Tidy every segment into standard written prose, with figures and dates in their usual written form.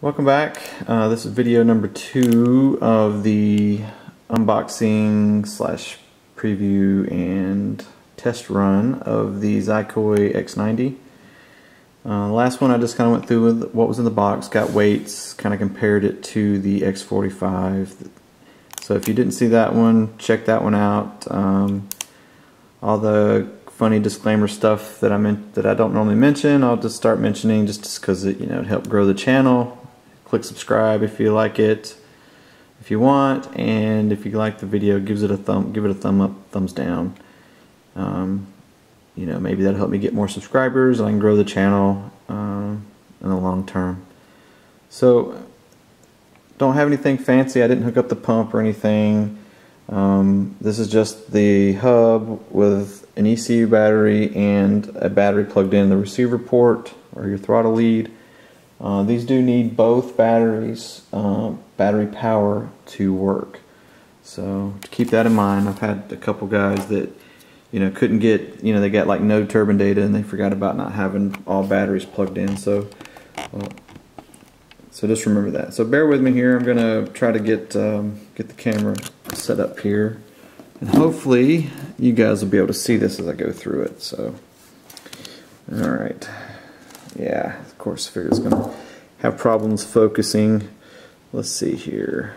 Welcome back. This is video number 2 of the unboxing slash preview and test run of the Xicoy X90. Last one I just kind of went through with what was in the box, got weights, kind of compared it to the X45. So if you didn't see that one, check that one out. All the funny disclaimer stuff that I don't normally mention, I'll just start mentioning just because it helped grow the channel. Click subscribe if you like it, if you want, and if you like the video, give it a thumb up, thumbs down. Maybe that'll help me get more subscribers and I can grow the channel in the long term. So don't have anything fancy. I didn't hook up the pump or anything. This is just the hub with an ECU battery and a battery plugged in the receiver port or your throttle lead. These do need both batteries, battery power to work. So to keep that in mind, I've had a couple guys that couldn't get, they got like no turbine data and they forgot about not having all batteries plugged in. So just remember that. So bear with me here. I'm gonna try to get the camera set up here, and hopefully you guys will be able to see this as I go through it. So all right. Yeah, of course, I figured it's going to have problems focusing. Let's see here.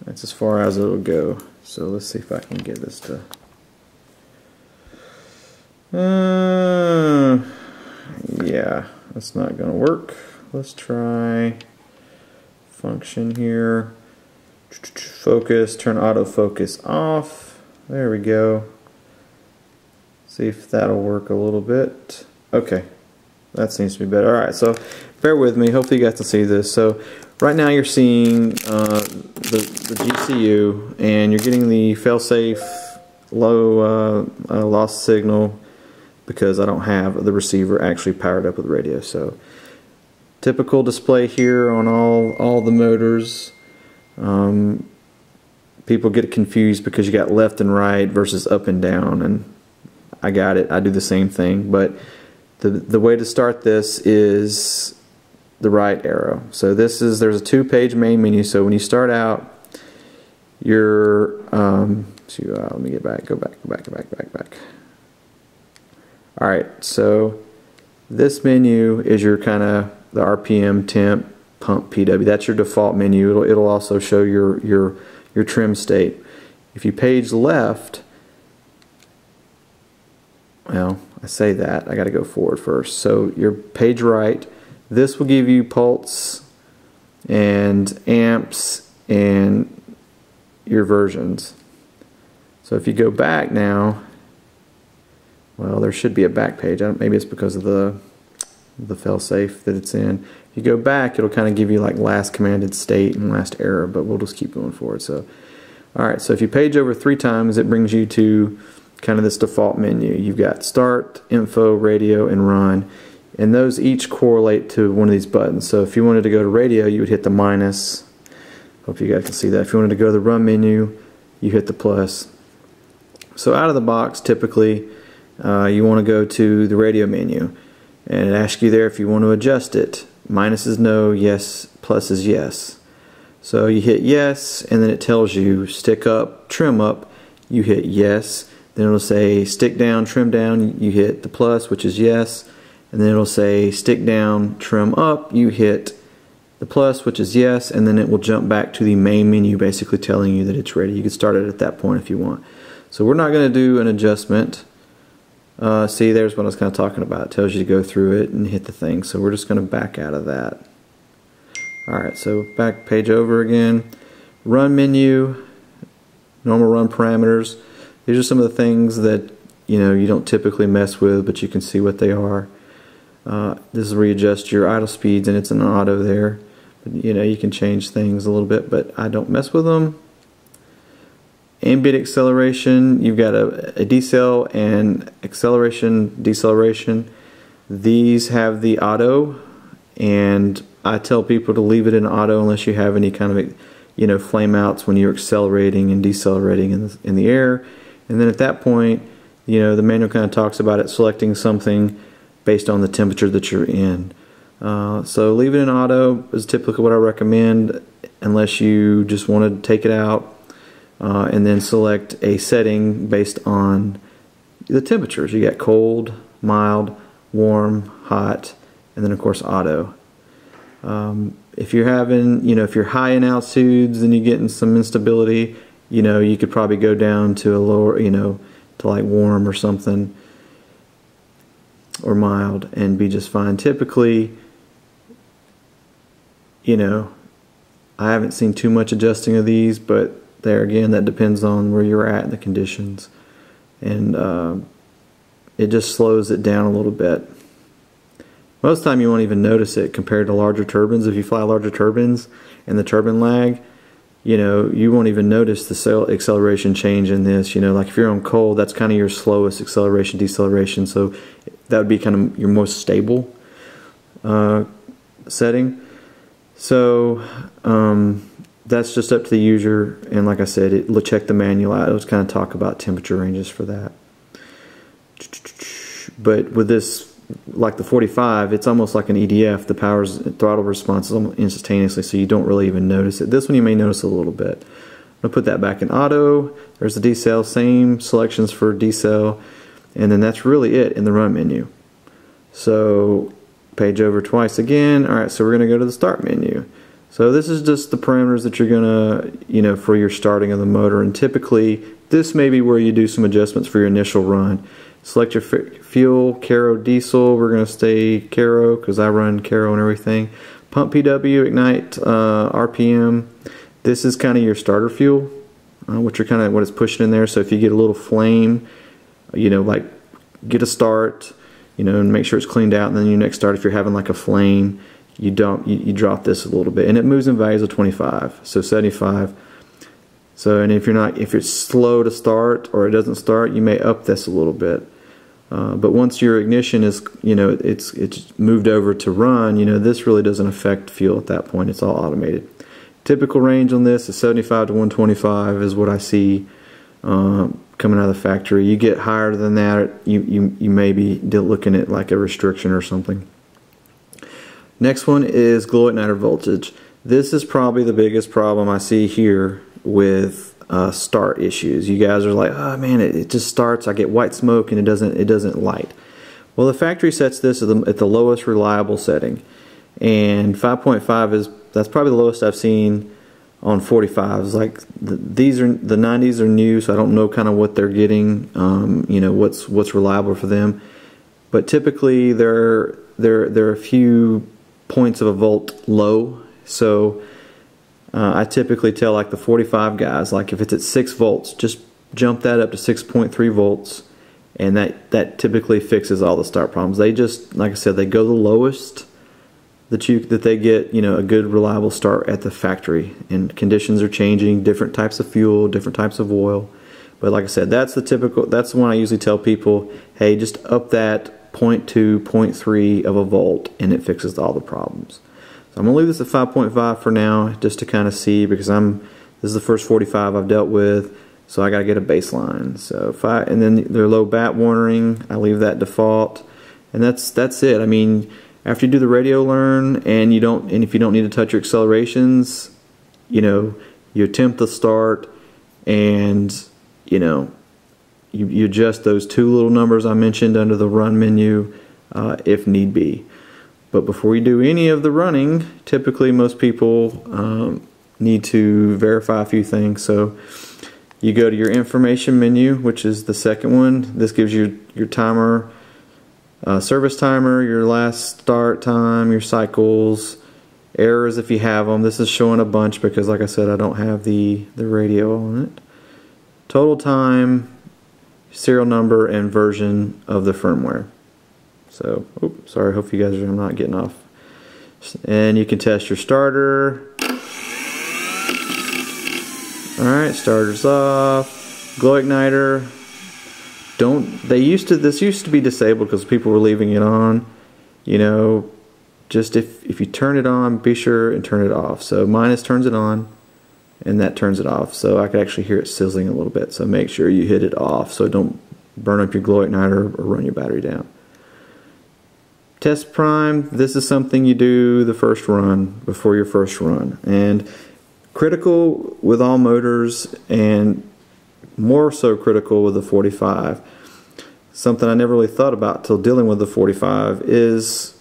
That's as far as it'll go. So let's see if I can get this to... yeah, that's not going to work. Let's try function here. Focus, turn autofocus off. There we go. See if that'll work a little bit. Okay. That seems to be better. Alright, so bear with me. Hopefully you guys can see this. So right now you're seeing the GCU, and you're getting the fail-safe low loss signal because I don't have the receiver actually powered up with radio. So typical display here on all the motors. People get confused because you got left and right versus up and down, and I got it. I do the same thing, but the way to start this is the right arrow. So there's a 2-page main menu. So when you start out, you're let me get back, go back. All right, so this menu is your kind of the RPM, temp, pump, PW. That's your default menu. It'll also show your trim state. If you page left, well, I say that, I got to go forward first. So your page right, this will give you pulse and amps and your versions. So if you go back now, well, there should be a back page. Maybe it's because of the fail-safe that it's in. If you go back, it'll kind of give you like last commanded state and last error, but we'll just keep going forward. So, alright, so if you page over 3 times, it brings you to kind of this default menu. You've got start, info, radio, and run, and those each correlate to one of these buttons. So if you wanted to go to radio, you would hit the minus. Hope you guys can see that. If you wanted to go to the run menu, you hit the plus. So out of the box, typically you want to go to the radio menu, and it asks you there if you want to adjust it. Minus is no, yes, plus is yes. So you hit yes, and then it tells you stick up, trim up, you hit yes. Then it'll say stick down, trim down, you hit the plus, which is yes. And then it'll say stick down, trim up, you hit the plus, which is yes. And then it will jump back to the main menu, basically telling you that it's ready. You can start it at that point if you want. So we're not going to do an adjustment. See, there's what I was kind of talking about. It tells you to go through it and hit the thing. So we're just going to back out of that. Alright, so back page over again. Run menu, normal run parameters. These are some of the things that you don't typically mess with, but you can see what they are. This is where you adjust your idle speeds, and it's an auto there. But, you can change things a little bit, but I don't mess with them. Ambient acceleration, you've got a decel and acceleration, deceleration. These have the auto, and I tell people to leave it in auto unless you have any kind of flame outs when you're accelerating and decelerating in the air. And then at that point, the manual kind of talks about it selecting something based on the temperature that you're in. So leave it in auto is typically what I recommend, unless you just want to take it out, and then select a setting based on the temperatures. You got cold, mild, warm, hot, and then of course auto. If you're having, if you're high in altitudes and you're getting some instability, you could probably go down to a lower, to like warm or something, or mild, and be just fine. Typically, I haven't seen too much adjusting of these, but there again, that depends on where you're at in the conditions, and it just slows it down a little bit. Most of the time you won't even notice it compared to larger turbines. If you fly larger turbines and the turbine lag, you won't even notice the acceleration change in this. Like if you're on cold, that's kind of your slowest acceleration, deceleration, so that would be kind of your most stable setting. So that's just up to the user, and like I said, it'll check the manual out. It'll kind of talk about temperature ranges for that. But with this, like the 45, it's almost like an EDF. The throttle response is almost instantaneously, so you don't really even notice it. This one you may notice a little bit. I'm going to put that back in auto. There's the decel, same selections for decel, and then that's really it in the run menu. So page over twice again. Alright, so we're going to go to the start menu. So this is just the parameters that you're going to, for your starting of the motor, and typically this may be where you do some adjustments for your initial run. Select your fuel, Caro diesel. We're going to stay Caro because I run Caro and everything. Pump PW, ignite, RPM. This is kind of your starter fuel, what it's pushing in there. So if you get a little flame, like get a start, and make sure it's cleaned out, and then your next start, if you're having like a flame, you drop this a little bit, and it moves in values of 25, so 75. So, and if it's slow to start or it doesn't start, you may up this a little bit. But once your ignition is, it's moved over to run, this really doesn't affect fuel at that point. It's all automated. Typical range on this is 75 to 125 is what I see coming out of the factory. You get higher than that, you may be looking at like a restriction or something. Next one is glow igniter voltage. This is probably the biggest problem I see here with start issues. You guys are like, oh man, it just starts, I get white smoke and it doesn't light. Well, the factory sets this at the lowest reliable setting, and 5.5 that's probably the lowest I've seen on 45s. Like the 90s are new, so I don't know kind of what they're getting, what's reliable for them. But typically they're a few points of a volt low. So I typically tell like the 45 guys, like if it's at 6 volts, just jump that up to 6.3 volts, and that typically fixes all the start problems. They just, like I said, they go the lowest that they get, a good reliable start at the factory. And conditions are changing, different types of fuel, different types of oil. But like I said, that's the one I usually tell people, hey, just up that 0.2, 0.3 of a volt, and it fixes all the problems. So I'm going to leave this at 5.5 for now, just to kind of see, because this is the first 45 I've dealt with, so I got to get a baseline. So and then their low bat warning, I leave that default, and that's it. I mean, after you do the radio learn, and if you don't need to touch your accelerations, you attempt the start, and you adjust those 2 little numbers I mentioned under the run menu if need be. But before you do any of the running, typically most people need to verify a few things. So you go to your information menu, which is the second one. This gives you your timer, service timer, your last start time, your cycles, errors if you have them. This is showing a bunch because, like I said, I don't have the radio on it. Total time, serial number, and version of the firmware. So, sorry, hope you guys are not getting off. And you can test your starter. Alright, starter's off. Glow igniter. This used to be disabled because people were leaving it on. Just if you turn it on, be sure and turn it off. So minus turns it on, and that turns it off. So I could actually hear it sizzling a little bit. So make sure you hit it off so don't burn up your glow igniter or run your battery down. test prime, this is something you do the first run, before your first run. And critical with all motors, and more so critical with the 45. Something I never really thought about till dealing with the 45 is,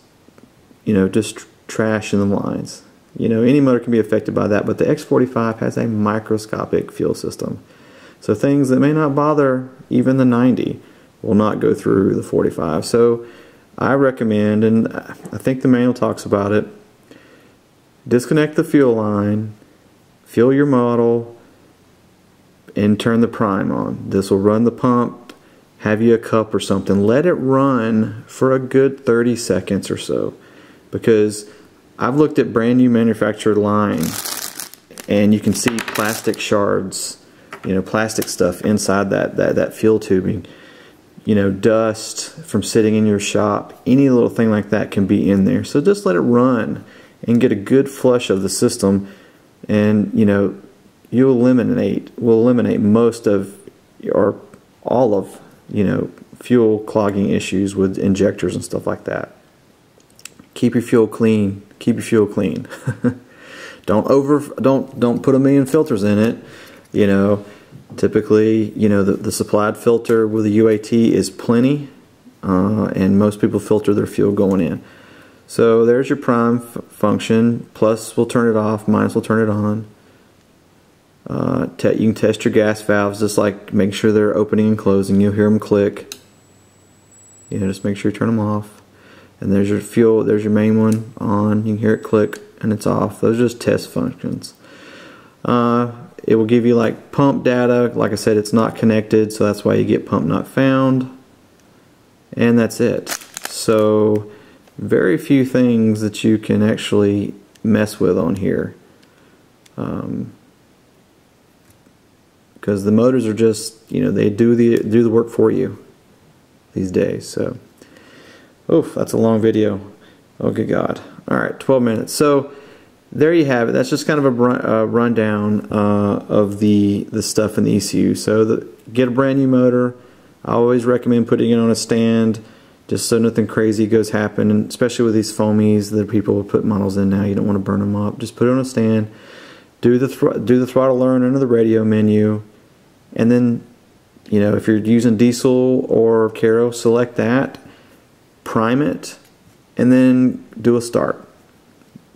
just trash in the lines. Any motor can be affected by that, but the X45 has a microscopic fuel system. So things that may not bother even the 90 will not go through the 45. So I recommend, and I think the manual talks about it, disconnect the fuel line, fuel your model, and turn the prime on. This will run the pump, have you a cup or something. Let it run for a good 30 seconds or so, because I've looked at brand new manufactured line and you can see plastic shards, plastic stuff inside that fuel tubing. Dust from sitting in your shop, any little thing like that can be in there. So just let it run and get a good flush of the system, and we'll eliminate most of, or all of, fuel clogging issues with injectors and stuff like that. Keep your fuel clean. Keep your fuel clean. Don't put a million filters in it. Typically, the supplied filter with the UAT is plenty, and most people filter their fuel going in. So there's your prime function. Plus will turn it off, minus will turn it on. You can test your gas valves, just like make sure they're opening and closing. You'll hear them click. Just make sure you turn them off. And there's your fuel, there's your main one on. You can hear it click and it's off. Those are just test functions. It will give you like pump data. Like I said, it's not connected, so that's why you get pump not found. And that's it. So very few things that you can actually mess with on here. Because the motors are just, they do the work for you these days. So, oof, that's a long video. Oh, good God. All right, 12 minutes. So there you have it. That's just kind of a rundown of the stuff in the ECU. So get a brand new motor. I always recommend putting it on a stand, just so nothing crazy goes happen. And especially with these foamies that people will put models in now, you don't want to burn them up. Just put it on a stand. Do the throttle learn under the radio menu, and then if you're using diesel or Caro, select that, prime it, and then do a start.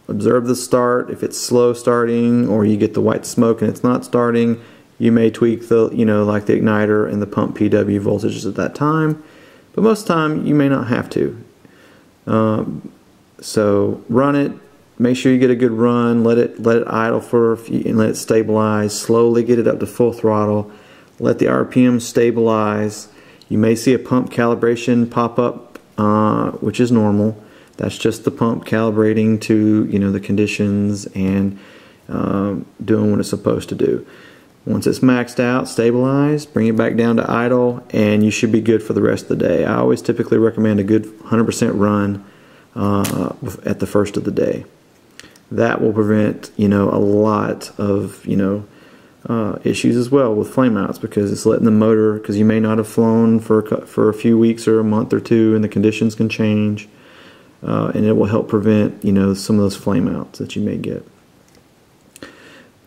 Observe the start. If it's slow starting or you get the white smoke and it's not starting, you may tweak the, like the igniter and the pump PW voltages at that time. But most of the time, you may not have to. So run it. Make sure you get a good run. Let it idle for a few and let it stabilize. Slowly get it up to full throttle. Let the RPM stabilize. You may see a pump calibration pop up, which is normal. That's just the pump calibrating to the conditions and doing what it's supposed to do. Once it's maxed out, stabilize, bring it back down to idle, and you should be good for the rest of the day. I always typically recommend a good 100% run at the first of the day. That will prevent a lot of issues as well with flameouts, because it's letting the motor, because you may not have flown for a few weeks or a month or two, and the conditions can change. And it will help prevent, some of those flameouts that you may get.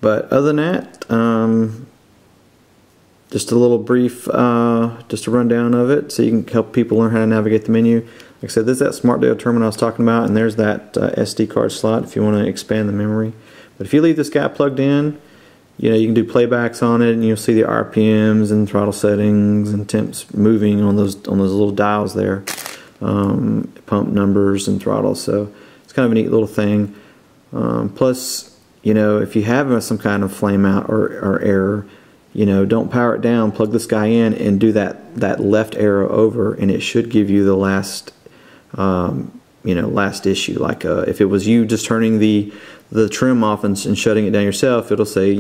But other than that, just a little brief, just a rundown of it, so you can help people learn how to navigate the menu. Like I said, there's that smart data terminal I was talking about, and there's that SD card slot if you want to expand the memory. But if you leave this guy plugged in, you can do playbacks on it, and you'll see the RPMs and throttle settings and temps moving on those little dials there. Pump numbers and throttles, so it's kind of a neat little thing. Plus, if you have some kind of flame out or error, don't power it down, plug this guy in and do that left arrow over, and it should give you the last last issue. Like if it was you just turning the trim off and shutting it down yourself, it'll say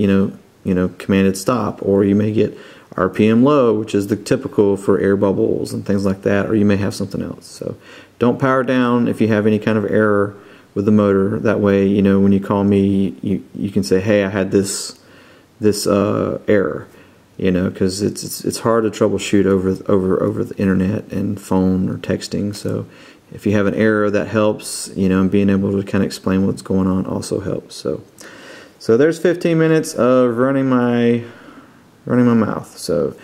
commanded stop, or you may get RPM low, which is the typical for air bubbles and things like that, or you may have something else. So don't power down if you have any kind of error with the motor. That way, when you call me, you can say, hey, I had this error, because it's hard to troubleshoot over the internet and phone or texting. So if you have an error, that helps, you know, and being able to kind of explain what's going on also helps. So there's 15 minutes of running my mouth. So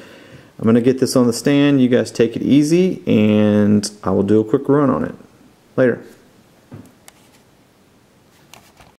I'm going to get this on the stand. You guys take it easy, and I will do a quick run on it later.